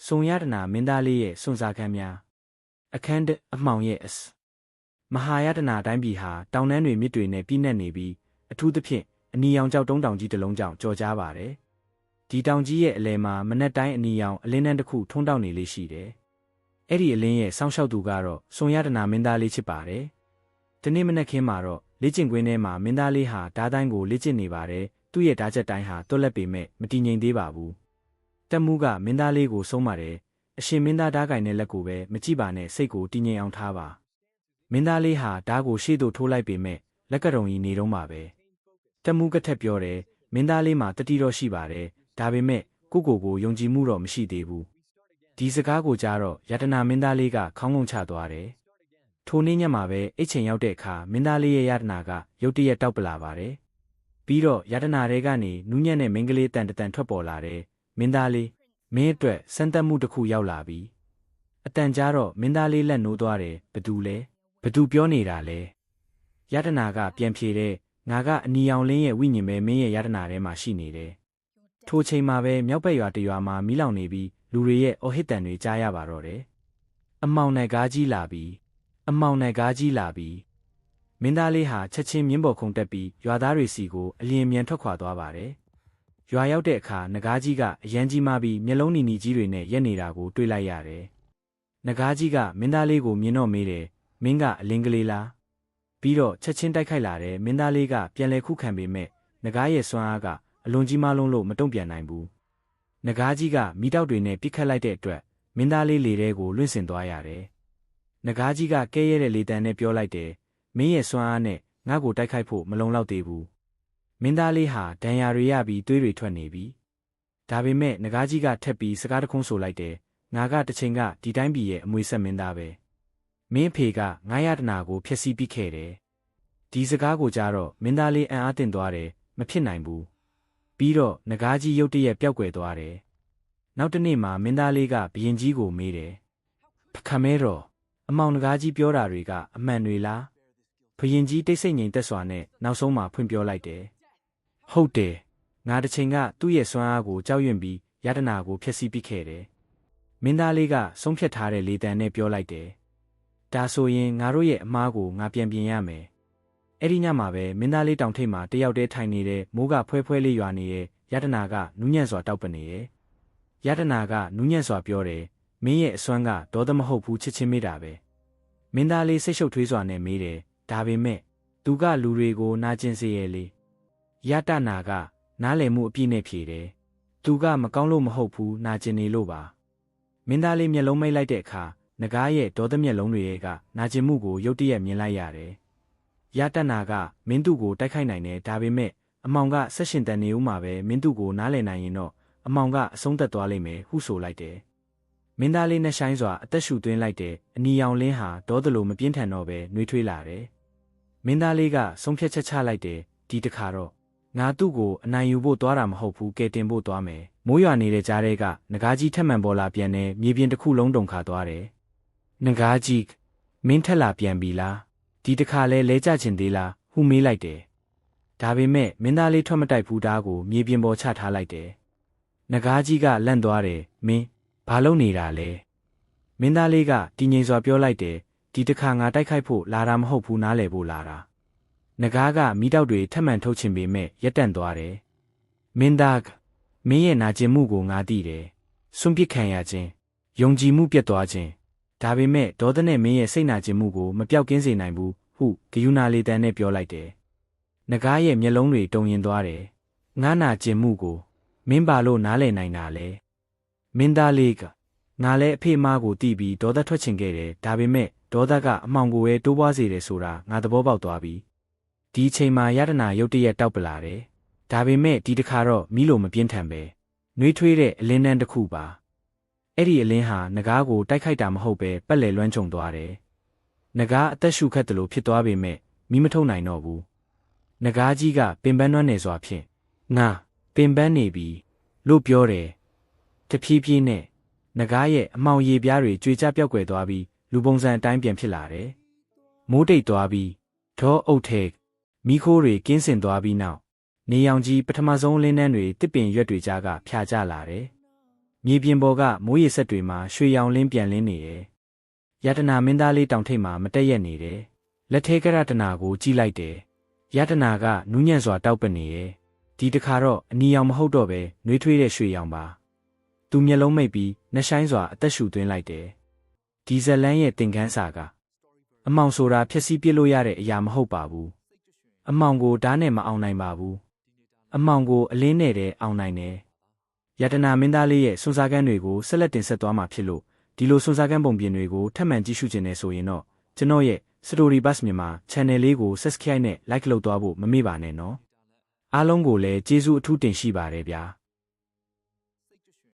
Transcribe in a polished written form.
စုံရတနာမင်းသားလေးရဲ့စွန့်စားခန်းများအခန်းအမှောင်ရဲ့မဟာယတနာတိုင်းပြည်ဟာတောင်တန်းတွေမြစ်တွေနဲ့ပြည့်နှက်နေပြီးအထူးသဖြင့်အနီရောင်ကျောက်တုံးတောင်ကြီးတစ်လုံးကြောင့်ကြော်ကြားပါတယ်။ဒီတောင်ကြီးရဲ့အလယ်မှာမနက်တိုင်းအနီရောင်အလင်းတန်းတစ်ခုထုံးတောက်နေလေးရှိတယ်။အဲ့ဒီအလင်းရဲ့စောင့်ရှောက်သူကတော့စွန်ရတနာမင်းသားလေးဖြစ်ပါတယ်။ဒီနေ့မနက်ခင်းမှာတော့လေ့ကျင့်ကွင်းထဲမှာမင်းသားလေးဟာဓာတ်တိုင်းကိုလေ့ကျင့်နေပါတယ်။သူ့ရဲ့ဓာတ်ချက်တိုင်းဟာတွက်လက်ပေမဲ့မတည်ငြိမ်သေးပါဘူး။တက်မှုကမင်းသားလေးကိုဆုံးပါတယ်။အရှင်မင်းသားဓာတ်ကင်တဲ့လက်ကိုပဲမကြည့်ပါနဲ့စိတ်ကိုတည်ငြိမ်အောင်ထားပါ။မင်းသားလေးဟာဓာတ်ကိုရှေ့သို့ထိုးလိုက်ပေမဲ့လက်ကရုံကြီးနေတော့မှာပဲ။တက်မှုကထက်ပြောတယ်မင်းသားလေးမှာတတိတော့ရှိပါတယ်။ဒါပေမဲ့ကိုယုံကြည်မှုတော့မရှိသေးဘူး။ဒီစကားကိုကြားတော့ယတနာမင်းသားလေးကခေါင်းငုံချသွားတယ်။ထိုနေ့ညမှာပဲအိတ်ချိန်ရောက်တဲ့အခါမင်းသားလေးရဲ့ယတနာကရုတ်တရက်တောက်ပလာပါတယ်။ပြီးတော့ယတနာတွေကနေနူးညံ့တဲ့မင်းကလေးတန်ထွက်ပေါ်လာတယ်။မင်းသားလေးမင်းအတွက်စမ်းသပ်မှုတစ်ခုရောက်လာပြီ။အတန်ကြားတော့မင်းသားလေးလက်နိုးသွားတယ်ဘသူလဲဘသူပြောနေတာလဲယတနာကပြန်ဖြေတဲ့ငါကအနီရောင်လင်းရဲ့ဝိညာဉ်ပဲမင်းရဲ့ယတနာထဲမှာရှိနေတယ်ထိုချိန်မှာပဲမြောက်ဘက်ရွာတရွာမှာမီးလောင်နေပြီးလူတွေရဲ့အော်ဟစ်တန်တွေကြားရပါတော့တယ်အမောင်နဲ့ကားကြီးလာပြီအမောင်နဲ့ကားကြီးလာပြီမင်းသားလေးဟာချက်ချင်းမြင်းပေါ်ခုန်တက်ပြီးရွာသားတွေစီကိုအလျင်မြန်ထွက်ခွာသွားပါတယ်ရွာရောက်တဲ့အခါနဂါးကြီးကအရန်ကြီးမှပြီးမျက်လုံးနီနီကြီးတွေနဲ့ရက်နေတာကိုတွေ့လိုက်ရတယ်နဂါးကြီးကမင်းသားလေးကိုမြင်တော့မေးတယ်မင်းကအလင်းကလေးလားပြီးတော့ချက်ချင်းတိုက်ခိုက်လာတယ်မင်းသားလေးကပြန်လဲခုခံပေမဲ့နဂါးရဲ့စွမ်းအားကအလွန်ကြီးမားလုံးလို့မတုံ့ပြန်နိုင်ဘူးနဂါးကြီးကမိတောက်တွေနဲ့ပြစ်ခတ်လိုက်တဲ့အတွက်မင်းသားလေးလေထဲကိုလွင့်စင်သွားရတယ်နဂါးကြီးကကဲရဲတဲ့လေတံနဲ့ပြောလိုက်တယ်မင်းရဲ့စွမ်းအားနဲ့ငါ့ကိုတိုက်ခိုက်ဖို့မလုံလောက်သေးဘူးမင်းသားလေးဟာဒဏ်ရာတွေရပြီးသွေးတွေထွက်နေပြီဒါပေမဲ့နဂါးကြီးကထက်ပြီးစကားတခုံးဆိုလိုက်တယ်ငါကတစ်ချိန်ကဒီတိုင်းပြည်ရဲ့အမွေဆက်မင်းသားပဲမင်းအဖေကငါးရတနာကိုဖျက်ဆီးပစ်ခဲ့တယ်ဒီစကားကိုကြားတော့မင်းသားလေးအံ့အားသင့်သွားတယ်မဖြစ်နိုင်ဘူးပြီးတော့နဂါးကြီးရုတ်တရက်ပျောက်ကွယ်သွားတယ်နောက်တစ်နေ့မှာမင်းသားလေးကဘရင်ကြီးကိုမေးတယ်ဖခမဲတော်အမောင်နဂါးကြီးပြောတာတွေကအမှန်တွေလားဘရင်ကြီးတိတ်ဆိတ်ငြိမ်သက်စွာနဲ့နောက်ဆုံးမှဖွင့်ပြောလိုက်တယ်ဟုတ်တယ်ငါတစ်ချိန်ကသူ့ရဲ့စွမ်းအားကိုကြောက်ရွံ့ပြီးယတနာကိုဖျက်ဆီးပစ်ခဲ့တယ်မင်းသားလေးကဆုံးဖြတ်ထားတဲ့လေတံနဲ့ပြောလိုက်တယ်ဒါဆိုရင်ငါတို့ရဲ့အမားကိုငါပြန်ပြင်ရမယ်အဲ့ဒီညမှာပဲမင်းသားလေးတောင်ထိပ်မှာတယောက်တည်းထိုင်နေတဲ့မိုးကဖွဲဖွဲလေးရွာနေတဲ့ယတနာကနူးညံ့စွာတောက်ပနေတယ်ယတနာကနူးညံ့စွာပြောတယ်မင်းရဲ့အစွမ်းကဒေါသမဟုတ်ဘူးချစ်ချင်းမေးတာပဲမင်းသားလေးစိတ်ရှုပ်ထွေးစွာနဲ့မေးတယ်ဒါပေမဲ့သူကလူတွေကိုနာကျင်စေရဲ့လေယတနာကနားလည်မှုအပြည့်နဲ့ဖြေတယ်သူကမကောင်းလို့မဟုတ်ဘူးနာကျင်နေလို့ပါမင်းသားလေးမျက်လုံးမိတ်လိုက်တဲ့အခါနဂါးရဲ့ဒေါသမျက်လုံးတွေရဲ့ကနာကျင်မှုကိုရုတ်တရက်မြင်လိုက်ရတယ်ယတနာကမင်းသူ့ကိုတိုက်ခိုက်နိုင်တယ်ဒါပေမဲ့အမောင်ကဆက်ရှင်တန်နေဦးမှာပဲမင်းသူ့ကိုနားလည်နိုင်ရင်တော့အမောင်ကအဆုံးသက်သွားလိမ့်မယ်ဟုဆိုလိုက်တယ်မင်းသားလေးနဲ့ဆိုင်စွာအသက်ရှူသွင်းလိုက်တယ်အနီရောင်လင်းဟာဒေါသလိုမပြင်းထန်တော့ပဲနှွေးထွေးလာတယ်မင်းသားလေးကဆုံးဖြတ်ချက်ချလိုက်တယ်ဒီတခါတော့ငါသူ့ကိုအနိုင်ယူဖို့သွားတာမဟုတ်ဘူးကဲတင်ဖို့သွားမယ်မိုးရွာနေတဲ့ကြားထဲကနဂါးကြီးထက်မှန်ပေါ်လာပြန်တယ်မြေပြင်တစ်ခုလုံးတုန်ခါသွားတယ်နဂါးကြီးမင်းထက်လာပြန်ပြီလားဒီတခါလဲကြချင်သေးလားဟုမေးလိုက်တယ်ဒါပေမဲ့မင်းသားလေးထွက်မတိုက်ဘူးသားကိုမြေပြင်ပေါ်ချထားလိုက်တယ်နဂါးကြီးကလန့်သွားတယ်မင်းဘာလုပ်နေတာလဲမင်းသားလေးကတည်ငြိမ်စွာပြောလိုက်တယ်ဒီတခါငါတိုက်ခိုက်ဖို့လာတာမဟုတ်ဘူးနားလည်ဖို့လာတာနဂါးကမိတောက်တွေထက်မှန်ထုတ်ချင်ပေမဲ့ရက်တန့်သွားတယ်မင်းသားကမင်းရဲ့နာကျင်မှုကိုငါသိတယ်စွန့်ပစ်ခံရခြင်းယုံကြည်မှုပြတ်သွားခြင်းဒါပေမဲ့ဒေါသနဲ့မင်းရဲ့စိတ်နာကျင်မှုကိုမပြောက်ကင်းစေနိုင်ဘူးဟုဂယုဏလေးတန်းနဲ့ပြောလိုက်တယ်နဂါးရဲ့မျက်လုံးတွေတုန်ရင်သွားတယ်ငါနာကျင်မှုကိုမင်းပါလို့နားလည်နိုင်တာလဲမင်းသားလေးကငါလည်းအဖေမားကိုတီးပြီးဒေါသထွက်ချင်ခဲ့တယ်ဒါပေမဲ့ဒေါသကအမှောင်ကိုပဲတိုးပွားစေတယ်ဆိုတာငါသဘောပေါက်သွားပြီဒီအချိန်မှာယတနာရုတ်တရက်တောက်ပလာတယ်ဒါပေမဲ့ဒီတခါတော့မီးလိုမပြင်းထန်ပဲနှွေးထွေးတဲ့အလင်းတန်းတစ်ခုပါအဲ့ဒီအလင်းဟာနဂါးကိုတိုက်ခိုက်တာမဟုတ်ပဲပက်လေလွှမ်းခြုံသွားတယ်နဂါးအသက်ရှူခတ်တယ်လို့ဖြစ်သွားပေမဲ့မီးမထုတ်နိုင်တော့ဘူးနဂါးကြီးကပင်ပန်းနှွမ်းနေစွာဖြင့်ငါပင်ပန်းနေပြီလို့ပြောတယ်တဖြည်းဖြည်းနဲ့နဂါးရဲ့အမှောင်ရေပြားတွေကြွေကျပျောက်ကွယ်သွားပြီးလူပုံစံအတိုင်းပြန်ဖြစ်လာတယ်မိုးတိတ်သွားပြီးဒေါအုပ်ထဲမီးခိုးတွေကင်းစင်သွားပြီးနောက်နေရောင်ကြီးပထမဆုံးလင်းနှန်းတွေတစ်ပင်ရွက်တွေကြားကဖြာကျလာတယ် မြေပြင်ပေါ်ကမိုးရေစက်တွေမှာရွှေရောင်လင်းပြန်လင်းနေတယ်။ယတနာမင်းသားလေးတောင်ထိပ်မှာမတက်ရက်နေတယ်။လက်ထဲကရတနာကိုကြည့်လိုက်တယ်။ယတနာကနူးညံ့စွာတောက်ပနေတယ်။ဒီတခါတော့အနီရောင်မဟုတ်တော့ပဲနှွေးထွေးတဲ့ရွှေရောင်ပါ။သူမျက်လုံးမိတ်ပြီးနှဆိုင်စွာအသက်ရှူသွင်းလိုက်တယ်။ဒီဇလန်းရဲ့သင်ခန်းစာကအမောင်ဆိုတာဖျက်ဆီးပစ်လို့ရတဲ့အရာမဟုတ်ပါဘူး။အမောင်ကိုဓာတ်နဲ့မအောင်နိုင်ပါဘူး။အမောင်ကိုအလင်းနဲ့တည်းအောင်နိုင်တယ်။ယတနာမင်းသားလေးရဲ့စွန့်စားခန်းတွေကိုဆက်လက်တင်ဆက်သွားမှာဖြစ်လို့ဒီလိုစွန့်စားခန်းပုံပြင်တွေကိုထပ်မံကြည့်ရှုခြင်းနဲ့ဆိုရင်တော့ကျွန်တော်ရဲ့ Story Bus မြန်မာ Channel လေးကို Subscribe နဲ့ Like လုပ်သွားဖို့မမေ့ပါနဲ့နော်။အားလုံးကိုလည်းကျေးဇူးအထူးတင်ရှိပါတယ်ဗျာ။